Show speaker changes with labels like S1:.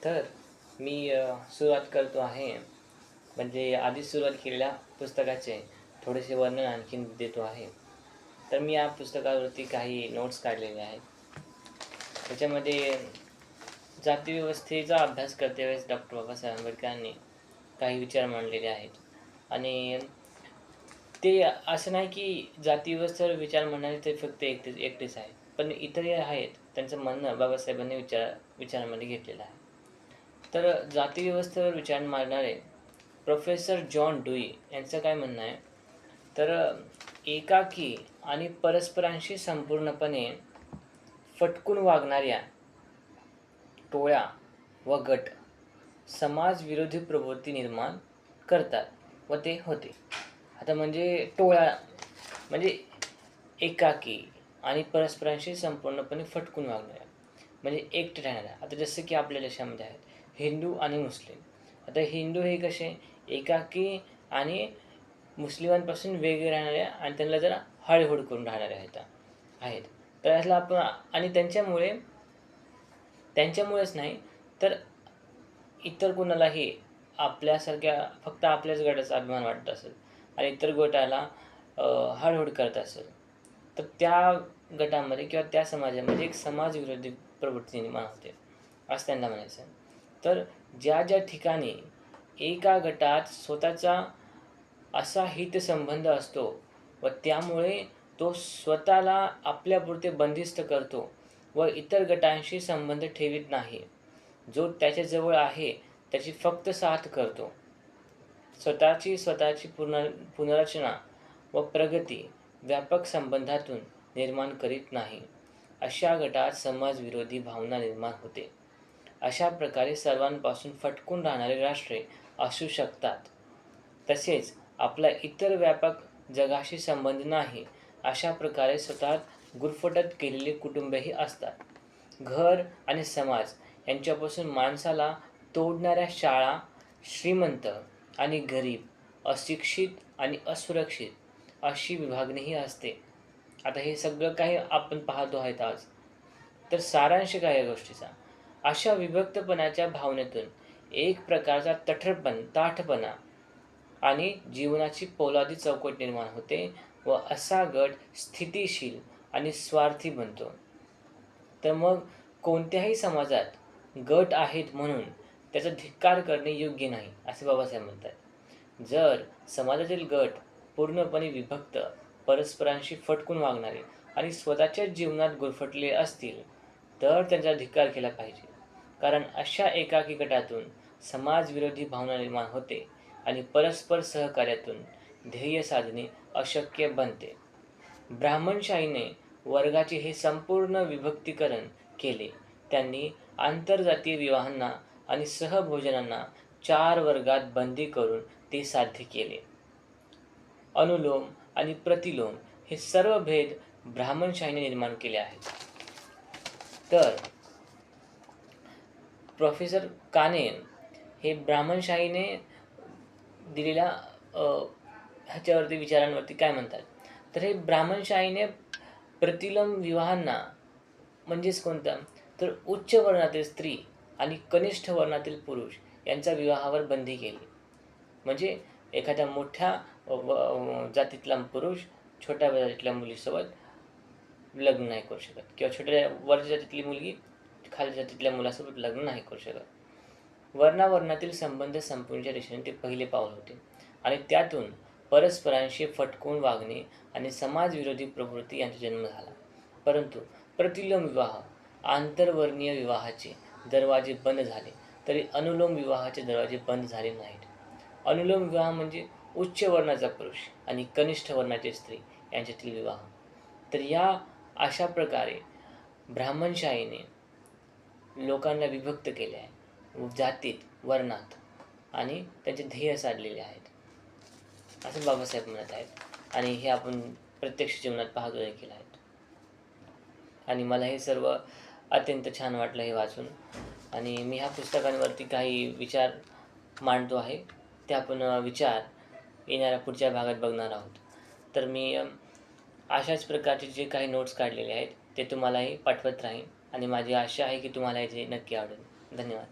S1: तर मी सुरुवात करतो आहे. म्हणजे आधीच सुरुवात केलेल्या पुस्तकाचे थोडेसे वर्णन आणखीन देतो आहे. तर मी या पुस्तकावरती काही नोट्स काढलेले आहेत. त्याच्यामध्ये जातीव्यवस्थेचा अभ्यास करतेवेळेस डॉक्टर बाबासाहेब आंबेडकरांनी काही विचार मांडलेले आहेत. आणि ते असं नाही की जातीव्यवस्थेवर विचार मांडणारे ते फक्त एकटेच आहेत. पण इतरही आहेत. त्यांचं म्हणणं बाबासाहेबांनी विचारामध्ये घेतलेलं आहे. तर जातीव्यवस्थेवर विचार मांडणारे प्रोफेसर जॉन ड्यूई यांचं काय म्हणणं आहे, तर एकाकी आणि परस्परांशी संपूर्णपणे फटकून वागणाऱ्या टोळ्या व गट समाजविरोधी प्रवृत्ती निर्माण करतात व ते होते. आता म्हणजे टोळ्या म्हणजे एकाकी आणि परस्परांशी संपूर्णपणे फटकून वागणाऱ्या म्हणजे एकटे राहणाऱ्या. आता जसं की आपल्या देशामध्ये आहेत हिंदू आणि मुस्लिम. आता हिंदू हे कसे एकाकी आणि मुस्लिमांपासून वेगळे राहणाऱ्या आणि त्यांना जरा हळहळ करून राहणारे आहेत. तर ह्याला आपण आणि त्यांच्यामुळेच नाही तर इतर कोणालाही आपल्यासारख्या फक्त आपल्याच गटाचा अभिमान वाटत असेल आणि इतर गटाला हळहळ करत असेल, तर त्या गटामध्ये किंवा त्या समाजामध्ये एक समाजविरोधी प्रवृत्ती निर्माण होते असं त्यांना म्हणायचं आहे. तर ज्या ठिकाणी एका गटात स्वतःचा असा हितसंबंध असतो व त्यामुळे तो स्वतःला आपल्यापुरते बंदिस्त करतो व इतर गटांशी संबंध ठेवीत नाही. जो त्याच्याजवळ आहे त्याची फक्त साथ करतो. स्वतःची पुनर्रचना व प्रगती व्यापक संबंधातून निर्माण करीत नाही. अशा गटात समाजविरोधी भावना निर्माण होते. अशा प्रकारे सर्वांपासून फटकून राहणारी राष्ट्रे असू शकतात. तसेच आपला इतर व्यापक जगाशी संबंध नाही अशा प्रकारे स्वतःत गुरफटत केलेली कुटुंबेही असतात. घर आणि समाज यांच्यापासून माणसाला तोडणाऱ्या शाळा, श्रीमंत आणि गरीब, अशिक्षित आणि असुरक्षित अशी विभागणीही असते. आता हे सगळं काही आपण पाहतो आहेत आज. तर सारांश काय या गोष्टीचा, अशा विभक्तपणाच्या भावनेतून एक प्रकारचा ताठपणा आणि जीवनाची पोलादी चौकट निर्माण होते व असा गट स्थितिशील आणि स्वार्थी बनतो. तर मग कोणत्याही समाजात गट आहेत म्हणून त्याचा धिक्कार करणे योग्य नाही असे बाबासाहेब म्हणतात. जर समाजातील गट पूर्णपणे विभक्त, परस्परांशी फटकून वागणारे आणि स्वतःच्याच जीवनात गुरफटलेले असतील तर त्यांचा धिक्कार केला पाहिजे. कारण अशा एकाकी गटातून समाजविरोधी भावना निर्माण होते आणि परस्पर सहकार्यातून ध्येय साधणे अशक्य बनते. ब्राह्मणशाहीने वर्गाचे हे संपूर्ण विभक्तीकरण केले. त्यांनी आंतरजातीय विवाहांना आणि सहभोजनांना 4 वर्गात बंदी करून ते साध्य केले. अनुलोम आणि प्रतिलोम हे सर्व भेद ब्राह्मणशाहीने निर्माण केले आहेत. तर प्रोफेसर काने हे ब्राह्मणशाहीने दिलेल्या ह्याच्यावरती विचारांवरती काय म्हणतात, तर हे ब्राह्मणशाहीने प्रतिलोम विवाहांना म्हणजेच कोणता, तर उच्च वर्णातील स्त्री आणि कनिष्ठ वर्णातील पुरुष यांच्या विवाहावर बंदी केली. म्हणजे एखाद्या मोठ्या जातीतला पुरुष छोट्या जातीतल्या मुलीसोबत लग्न नाही करू शकत किंवा छोट्या वरच्या जातीतली मुलगी खालच्या जातीतल्या मुलासोबत लग्न नाही करू शकत. वर्णावर्णातील संबंध संपवण्याच्या दिशेने ते पहिले पाऊल होते आणि त्यातून परस्परांशी फटकून वागणे आणि समाजविरोधी प्रवृत्ती यांचा जन्म झाला. परंतु प्रतिलोम विवाह, आंतरवर्णीय विवाहाचे दरवाजे बंद झाले तरी अनुलोम विवाहाचे दरवाजे बंद झाले नाहीत. अनुलोम विवाह म्हणजे उच्च वर्णाचा पुरुष आणि कनिष्ठ वर्णाची स्त्री यांच्यातील विवाह. तर या अशा प्रकारे ब्राह्मणशाहीने लोकांना विभक्त केले आहे जातीत, वर्णात आणि त्यांचे ध्येय साधलेले आहेत असं बाबासाहेब म्हणत आहेत. आणि हे आपण प्रत्यक्ष जीवनात पाहतो देखील आहेत. आणि मला हे सर्व अत्यंत छान वाटलं हे वाचून. आणि मी ह्या पुस्तकांवरती काही विचार मांडतो आहे. ते आपण विचार येणाऱ्या पुढच्या भागात बघणार आहोत. तर मी अशाच प्रकारचे जे काही नोट्स काढलेले आहेत ते तुम्हालाही पाठवत राहीन आणि माझी आशा आहे की तुम्हाला ते नक्की आवडेल. धन्यवाद.